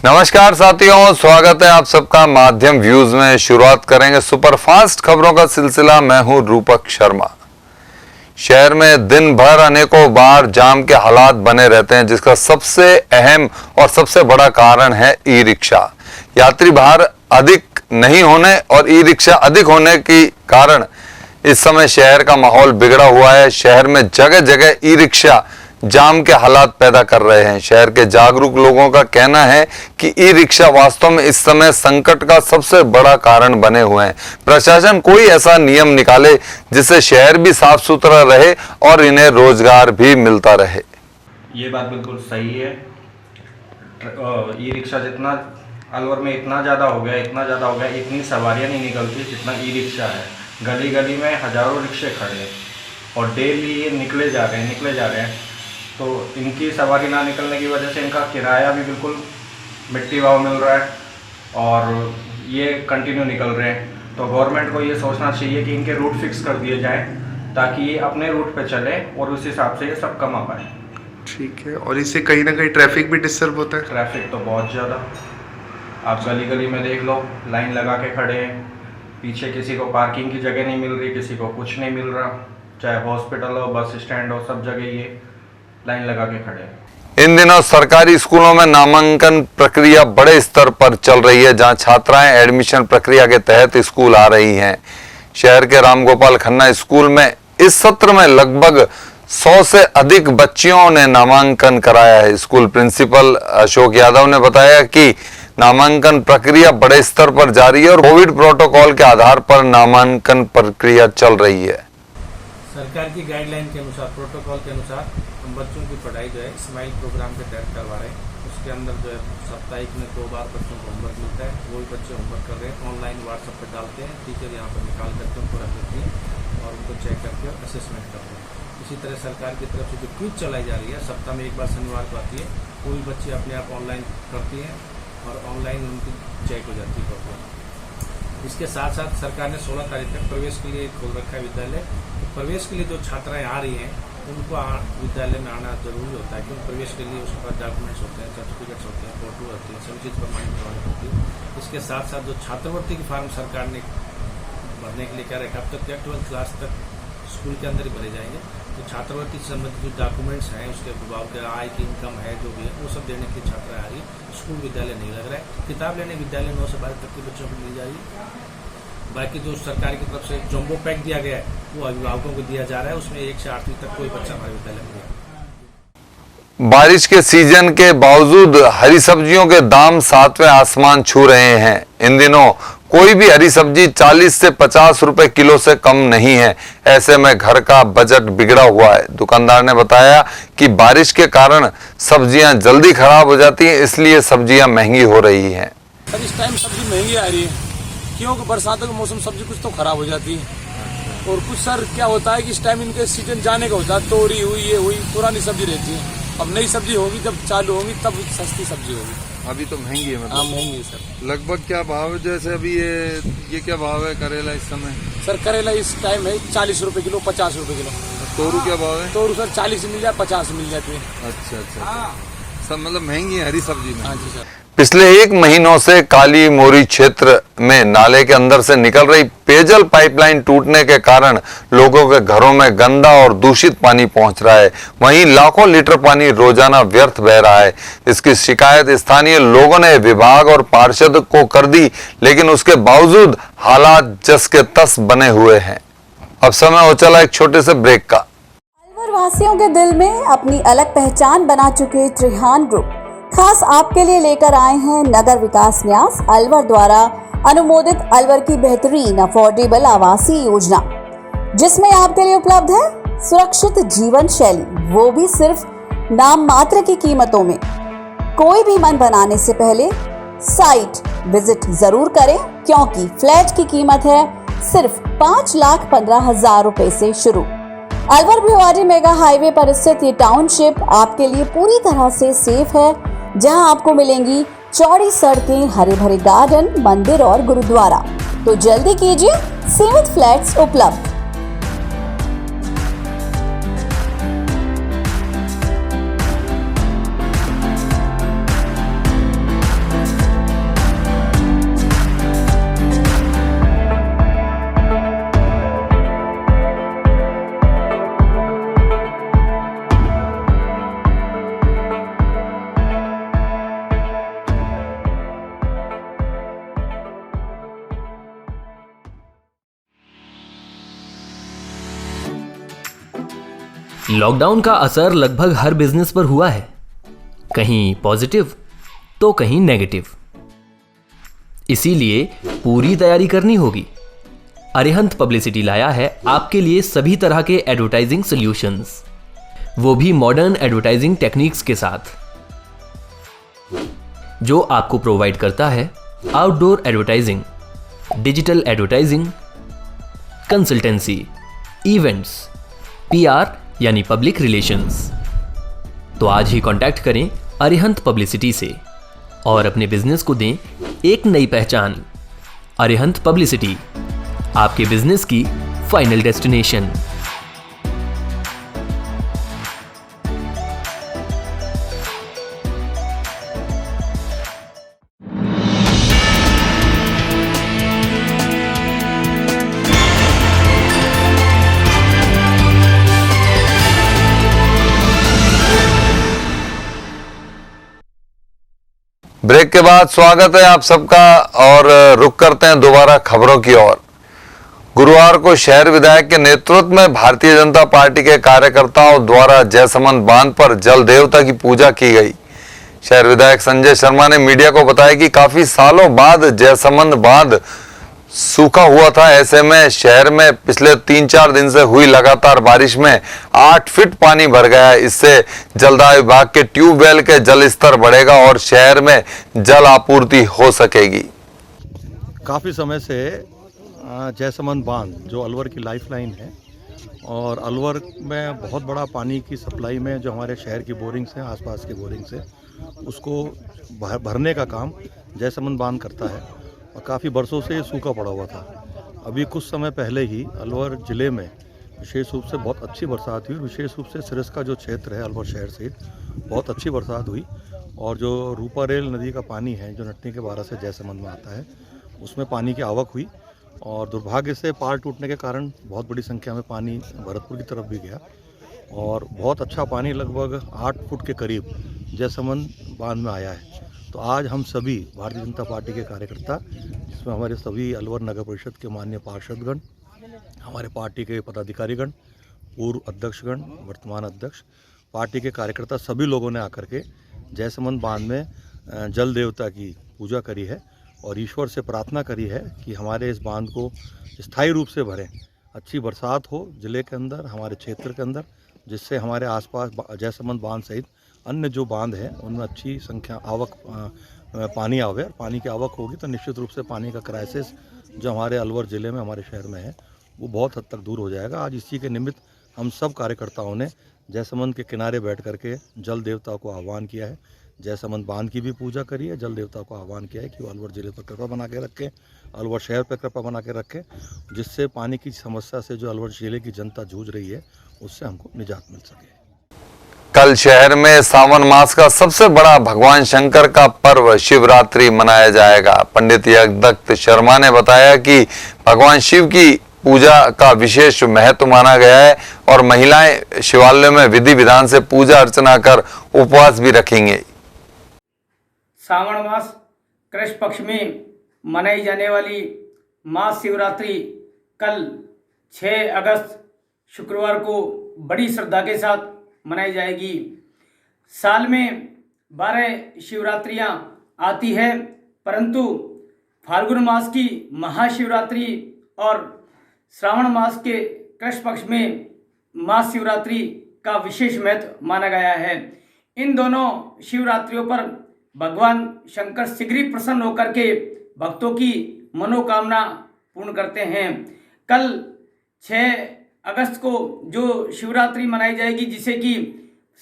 नमस्कार साथियों, स्वागत है आप सबका माध्यम व्यूज में। शुरुआत करेंगे सुपरफास्ट खबरों का सिलसिला। मैं हूं रूपक शर्मा। शहर में दिन भर अनेकों बार जाम के हालात बने रहते हैं, जिसका सबसे अहम और सबसे बड़ा कारण है ई रिक्शा। यात्री भार अधिक नहीं होने और ई रिक्शा अधिक होने के कारण इस समय शहर का माहौल बिगड़ा हुआ है। शहर में जगह जगह ई रिक्शा जाम के हालात पैदा कर रहे हैं। शहर के जागरूक लोगों का कहना है कि ई रिक्शा वास्तव में इस समय संकट का सबसे बड़ा कारण बने हुए हैं। प्रशासन कोई ऐसा नियम निकाले जिससे शहर भी साफ सुथरा रहे और इन्हें रोजगार भी मिलता रहे। ये बात बिल्कुल सही है। ई रिक्शा जितना अलवर में इतना ज़्यादा हो गया, इतनी सवारियाँ नहीं निकलती जितना ई रिक्शा है। गली गली में हज़ारों रिक्शे खड़े हैं और डेली ये निकले जा रहे हैं। तो इनकी सवारी ना निकलने की वजह से इनका किराया भी बिल्कुल मिट्टी भाव मिल रहा है और ये कंटिन्यू निकल रहे हैं। तो गवर्नमेंट को ये सोचना चाहिए कि इनके रूट फिक्स कर दिए जाएं ताकि ये अपने रूट पे चले और उस हिसाब से ये सब कमा पाए। ठीक है। और इससे कहीं ना कहीं ट्रैफिक भी डिस्टर्ब होता है। ट्रैफिक तो बहुत ज़्यादा, आप गली गली में देख लो, लाइन लगा के खड़े हैं। पीछे किसी को पार्किंग की जगह नहीं मिल रही, किसी को कुछ नहीं मिल रहा। चाहे हॉस्पिटल हो, बस स्टैंड हो, सब जगह ये लाइन लगा के खड़े हैं। इन दिनों सरकारी स्कूलों में नामांकन प्रक्रिया बड़े स्तर पर चल रही है, जहां छात्राएं एडमिशन प्रक्रिया के तहत स्कूल आ रही हैं। शहर के रामगोपाल खन्ना स्कूल में इस सत्र में लगभग 100 से अधिक बच्चियों ने नामांकन कराया है। स्कूल प्रिंसिपल अशोक यादव ने बताया कि नामांकन प्रक्रिया बड़े स्तर पर जारी है और कोविड प्रोटोकॉल के आधार पर नामांकन प्रक्रिया चल रही है। सरकार की गाइडलाइन के अनुसार, प्रोटोकॉल के अनुसार हम बच्चों की पढ़ाई जो है स्माइल प्रोग्राम के तहत करवा रहे हैं। उसके अंदर जो है साप्ताहिक में 2 बार बच्चों को होमवर्क मिलता है। वो भी बच्चे होमवर्क कर रहे हैं, ऑनलाइन व्हाट्सएप पर डालते हैं। टीचर यहाँ पर निकाल करके उनको रख देती है और उनको चेक करके असेसमेंट करते हैं। इसी तरह सरकार की तरफ से जो क्विज चलाई जा रही है, सप्ताह में 1 बार शनिवार को आती है। वो भी बच्चे अपने आप ऑनलाइन करती हैं और ऑनलाइन उनकी चेक हो जाती है प्रॉपर। इसके साथ साथ सरकार ने 16 तारीख तक प्रवेश के लिए खोल रखा है विद्यालय। तो प्रवेश के लिए जो छात्राएं आ रही हैं उनको विद्यालय में आना जरूरी होता है, क्योंकि प्रवेश के लिए उसके पास डॉक्यूमेंट्स होते हैं, सर्टिफिकेट्स होते हैं, फोटो होती है, सभी चीज़ प्रमाणित करवानी होती है। इसके साथ साथ जो छात्रवृत्ति की फॉर्म सरकार ने भरने के लिए कह रखा, अब तक क्या 12th क्लास तक स्कूल के अंदर ही भरे जाएंगे। तो छात्रवृत्ति से संबंधित जो डॉक्यूमेंट्स हैं, उसके अभिभावक के आय की इनकम है जो भी है, वो सब देने के लिए छात्राएं आ रही है। स्कूल विद्यालय नहीं लग रहा है। किताब लेने विद्यालय 9 से 12 तक के बच्चों को मिल जा रही है। बाकी जो सरकार की तरफ से जम्बो पैक दिया गया है वो अभिभावकों को दिया जा रहा है। उसमें 1 से 8वीं तक कोई बच्चा हमारे विद्यालय में नहीं। बारिश के सीजन के बावजूद हरी सब्जियों के दाम 7वें आसमान छू रहे हैं। इन दिनों कोई भी हरी सब्जी 40 से 50 रुपए किलो से कम नहीं है। ऐसे में घर का बजट बिगड़ा हुआ है। दुकानदार ने बताया कि बारिश के कारण सब्जियां जल्दी खराब हो जाती हैं, इसलिए सब्जियां महंगी हो रही हैं। सर इस टाइम सब्जी महंगी आ रही है, क्योंकि बरसातों का मौसम सब्जी कुछ तो खराब हो जाती है और कुछ सर क्या होता है कि इस टाइम इनके सीजन जाने का होता है। तोरी हुई, ये हुई, पुरानी सब्जी रहती है। अब नई सब्जी होगी, जब चालू होगी तब सस्ती सब्जी होगी। अभी तो महंगी है मतलब? हाँ महंगी है सर। लगभग क्या भाव है? जैसे अभी ये क्या भाव है करेला इस समय? सर करेला इस टाइम है 40 रुपए किलो, 50 रुपए किलो। तोरू क्या भाव है? तोरू सर 40 मिल जाए, 50 मिल जाती है। अच्छा। सब मतलब महंगी है हरी सब्जी में। हाँ जी सर। पिछले 1 महीनों से काली मोरी क्षेत्र में नाले के अंदर से निकल रही पेयजल पाइपलाइन टूटने के कारण लोगों के घरों में गंदा और दूषित पानी पहुंच रहा है। वहीं लाखों लीटर पानी रोजाना व्यर्थ बह रहा है। इसकी शिकायत स्थानीय लोगों ने विभाग और पार्षद को कर दी, लेकिन उसके बावजूद हालात जस के तस बने हुए हैं। अब समय हो चला एक छोटे से ब्रेक का। अलवर वासियों के दिल में अपनी अलग पहचान बना चुके त्रिहान ग्रुप खास आपके लिए लेकर आए हैं नगर विकास न्यास अलवर द्वारा अनुमोदित अलवर की बेहतरीन अफोर्डेबल आवासीय योजना, जिसमें आपके लिए उपलब्ध है सुरक्षित जीवन शैली, वो भी सिर्फ नाम मात्र की कीमतों में। कोई भी मन बनाने से पहले साइट विजिट जरूर करें, क्योंकि फ्लैट की कीमत है सिर्फ 5,15,000 रुपए से शुरू। अलवर भिवाड़ी मेगा हाईवे पर स्थित ये टाउनशिप आपके लिए पूरी तरह से सेफ है, जहां आपको मिलेंगी चौड़ी सड़कें, हरे भरे गार्डन, मंदिर और गुरुद्वारा। तो जल्दी कीजिए, सीमित फ्लैट्स उपलब्ध। लॉकडाउन का असर लगभग हर बिजनेस पर हुआ है, कहीं पॉजिटिव तो कहीं नेगेटिव। इसीलिए पूरी तैयारी करनी होगी। अरिहंत पब्लिसिटी लाया है आपके लिए सभी तरह के एडवर्टाइजिंग सॉल्यूशंस, वो भी मॉडर्न एडवर्टाइजिंग टेक्निक्स के साथ, जो आपको प्रोवाइड करता है outdoor advertising, digital advertising, consultancy, events, PR यानी पब्लिक रिलेशंस। तो आज ही कांटेक्ट करें अरिहंत पब्लिसिटी से और अपने बिजनेस को दें एक नई पहचान। अरिहंत पब्लिसिटी, आपके बिजनेस की फाइनल डेस्टिनेशन। ब्रेक के बाद स्वागत है आप सबका और रुक करते हैं दोबारा खबरों की ओर। गुरुवार को शहर विधायक के नेतृत्व में भारतीय जनता पार्टी के कार्यकर्ताओं द्वारा जयसमंद बांध पर जल देवता की पूजा की गई। शहर विधायक संजय शर्मा ने मीडिया को बताया कि काफी सालों बाद जयसमंद बांध सूखा हुआ था। ऐसे में शहर में पिछले 3-4 दिन से हुई लगातार बारिश में 8 फीट पानी भर गया है। इससे जलदाय विभाग के ट्यूबवेल के जल स्तर बढ़ेगा और शहर में जल आपूर्ति हो सकेगी। काफ़ी समय से जयसमंद बांध जो अलवर की लाइफलाइन है और अलवर में बहुत बड़ा पानी की सप्लाई में जो हमारे शहर की बोरिंग्स हैं, आसपास की बोरिंग्स हैं, उसको भरने का काम जयसमंद बांध करता है और काफ़ी बरसों से सूखा पड़ा हुआ था। अभी कुछ समय पहले ही अलवर ज़िले में विशेष रूप से बहुत अच्छी बरसात हुई। विशेष रूप से सिरस का जो क्षेत्र है अलवर शहर सहित बहुत अच्छी बरसात हुई और जो रूपारेल नदी का पानी है जो नटनी के बारा से जयसमंद में आता है उसमें पानी की आवक हुई और दुर्भाग्य से पार टूटने के कारण बहुत बड़ी संख्या में पानी भरतपुर की तरफ भी गया और बहुत अच्छा पानी लगभग 8 फुट के करीब जयसमंद बांध में आया है। तो आज हम सभी भारतीय जनता पार्टी के कार्यकर्ता, जिसमें हमारे सभी अलवर नगर परिषद के माननीय पार्षदगण, हमारे पार्टी के पदाधिकारीगण, पूर्व अध्यक्षगण, वर्तमान अध्यक्ष, पार्टी के कार्यकर्ता, सभी लोगों ने आकर के जयसमंद बांध में जल देवता की पूजा करी है और ईश्वर से प्रार्थना करी है कि हमारे इस बांध को स्थायी रूप से भरें, अच्छी बरसात हो ज़िले के अंदर, हमारे क्षेत्र के अंदर, जिससे हमारे आसपास जयसमंद बांध सहित अन्य जो बांध हैं उनमें अच्छी संख्या पानी आवे और पानी की आवक होगी तो निश्चित रूप से पानी का क्राइसिस जो हमारे अलवर ज़िले में, हमारे शहर में है, वो बहुत हद तक दूर हो जाएगा। आज इसी के निमित्त हम सब कार्यकर्ताओं ने जयसमंद के किनारे बैठ करके जल देवता को आह्वान किया है, जयसमंद बांध की भी पूजा करी है, जल देवता को आह्वान किया है कि वो अलवर ज़िले पर कृपा बना के रखें, अलवर शहर पर कृपा बना के रखें, जिससे पानी की समस्या से जो अलवर ज़िले की जनता जूझ रही है उससे हमको निजात मिल सके। कल शहर में सावन मास का सबसे बड़ा भगवान शंकर का पर्व शिवरात्रि मनाया जाएगा। पंडित यज्ञदत्त शर्मा ने बताया कि भगवान शिव की पूजा का विशेष महत्व माना गया है और महिलाएं शिवालय में विधि विधान से पूजा अर्चना कर उपवास भी रखेंगे। सावन मास कृष्ण पक्ष में मनाई जाने वाली महाशिवरात्रि कल 6 अगस्त शुक्रवार को बड़ी श्रद्धा के साथ मनाई जाएगी। साल में 12 शिवरात्रियां आती है, परंतु फाल्गुन मास की महाशिवरात्रि और श्रावण मास के कृष्ण पक्ष में महाशिवरात्रि का विशेष महत्व माना गया है। इन दोनों शिवरात्रियों पर भगवान शंकर शीघ्र ही प्रसन्न होकर के भक्तों की मनोकामना पूर्ण करते हैं। कल 6 अगस्त को जो शिवरात्रि मनाई जाएगी, जिसे कि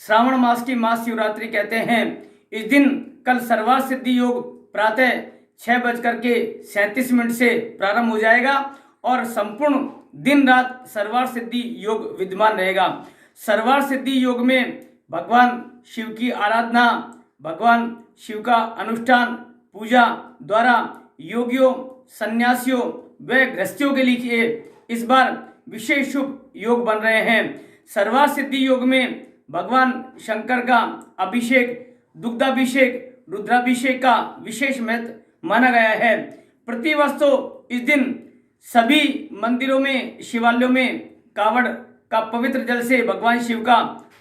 श्रावण मास की महाशिवरात्रि कहते हैं, इस दिन कल सर्वार्थ सिद्धि योग प्रातः 6:37 से प्रारंभ हो जाएगा और संपूर्ण दिन रात सर्वार्थ सिद्धि योग विद्यमान रहेगा। सर्वार्थ सिद्धि योग में भगवान शिव की आराधना, भगवान शिव का अनुष्ठान पूजा द्वारा योगियों, सन्यासियों व गृहस्थियों के लिए इस बार विशेष शुभ योग बन रहे हैं। सर्वार्थ सिद्धि योग में भगवान शंकर का अभिषेक, दुग्धाभिषेक, रुद्राभिषेक का विशेष महत्व माना गया है। प्रतिवर्ष तो इस दिन सभी मंदिरों में, शिवालयों में कावड़ का पवित्र जल से भगवान शिव का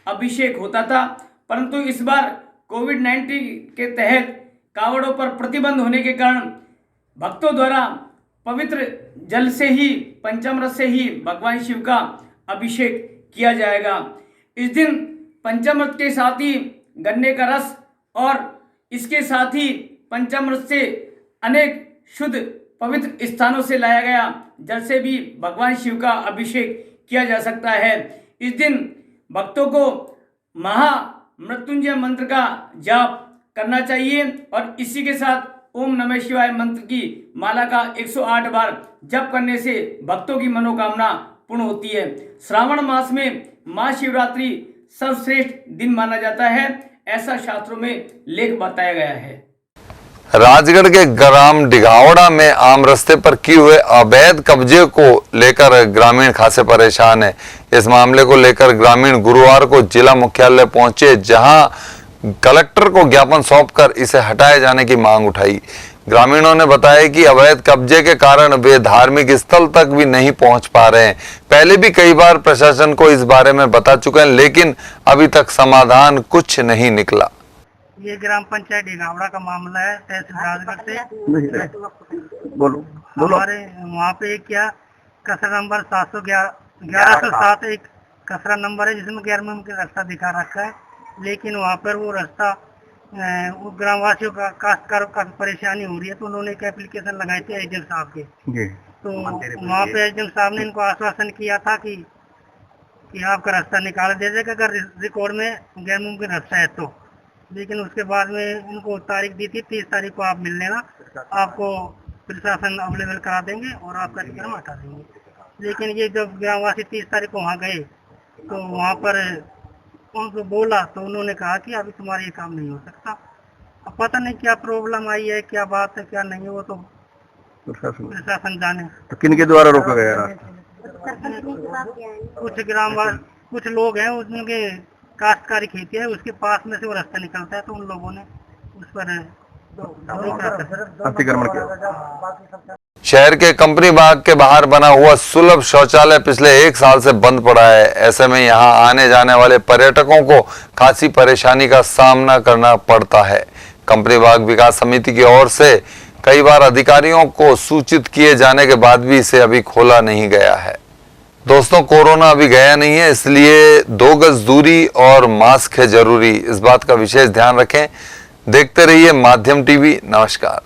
अभिषेक होता था, परंतु इस बार कोविड-19 के तहत कावड़ों पर प्रतिबंध होने के कारण भक्तों द्वारा पवित्र जल से ही, पंचामृत से ही भगवान शिव का अभिषेक किया जाएगा। इस दिन पंचामृत के साथ ही गन्ने का रस और इसके साथ ही पंचामृत से अनेक शुद्ध पवित्र स्थानों से लाया गया जल से भी भगवान शिव का अभिषेक किया जा सकता है। इस दिन भक्तों को महामृत्युंजय मंत्र का जाप करना चाहिए और इसी के साथ ओम नमः शिवाय मंत्र की माला का 108 बार जप करने से भक्तों की मनोकामना पूर्ण होती है। श्रावण मास में महाशिवरात्रि सर्वश्रेष्ठ दिन माना जाता है, ऐसा शास्त्रों में लेख बताया गया है। राजगढ़ के ग्राम डिघावड़ा में आम रास्ते पर किए हुए अवैध कब्जे को लेकर ग्रामीण खासे परेशान है। इस मामले को लेकर ग्रामीण गुरुवार को जिला मुख्यालय पहुंचे, जहां कलेक्टर को ज्ञापन सौंपकर इसे हटाए जाने की मांग उठाई। ग्रामीणों ने बताया कि अवैध कब्जे के कारण वे धार्मिक स्थल तक भी नहीं पहुंच पा रहे हैं। पहले भी कई बार प्रशासन को इस बारे में बता चुके हैं, लेकिन अभी तक समाधान कुछ नहीं निकला। ये ग्राम पंचायत डिघावड़ा का मामला है, तहसील राजगढ़ से। बोलो हमारे वहाँ पे क्या कसरा नंबर 1107 एक कसरा नंबर है, जिसमें गैर मुमकिन रास्ता दिखा रखा है, लेकिन वहाँ पर वो रास्ता वो ग्रामवासियों का काश्तकारों का परेशानी हो रही है, तो उन्होंने एक एप्लीकेशन लगाई थी एजेंट साहब के। तो वहाँ पे एजेंट साहब ने इनको आश्वासन किया था कि आपका रास्ता निकाल दे देगा अगर रिकॉर्ड में गैर मुमकिन रास्ता है तो। लेकिन उसके बाद में इनको तारीख दी थी 30 तारीख को आप मिल लेना, आपको प्रशासन अवेलेबल करा देंगे और आपका अतिक्रमण हटा देंगे। लेकिन ये जब ग्रामवासी 30 तारीख को वहाँ गए तो वहाँ पर उनको बोला तो उन्होंने कहा कि अभी तुम्हारा ये काम नहीं हो सकता। अब पता नहीं क्या प्रॉब्लम आई है, क्या बात है, क्या नहीं है, वो तो प्रशासन जाने। तो किन के द्वारा रोका गया? कुछ लोग हैं, उनके काश्तकारी खेती है, उसके पास में से वो रास्ता निकलता है, तो उन लोगों ने उस पर अतिक्रमण किया। शहर के कंपनी बाग के बाहर बना हुआ सुलभ शौचालय पिछले 1 साल से बंद पड़ा है। ऐसे में यहां आने जाने वाले पर्यटकों को खासी परेशानी का सामना करना पड़ता है। कंपनी बाग विकास समिति की ओर से कई बार अधिकारियों को सूचित किए जाने के बाद भी इसे अभी खोला नहीं गया है। दोस्तों, कोरोना अभी गया नहीं है, इसलिए 2 गज दूरी और मास्क है जरूरी। इस बात का विशेष ध्यान रखें। देखते रहिए माध्यम टीवी। नमस्कार।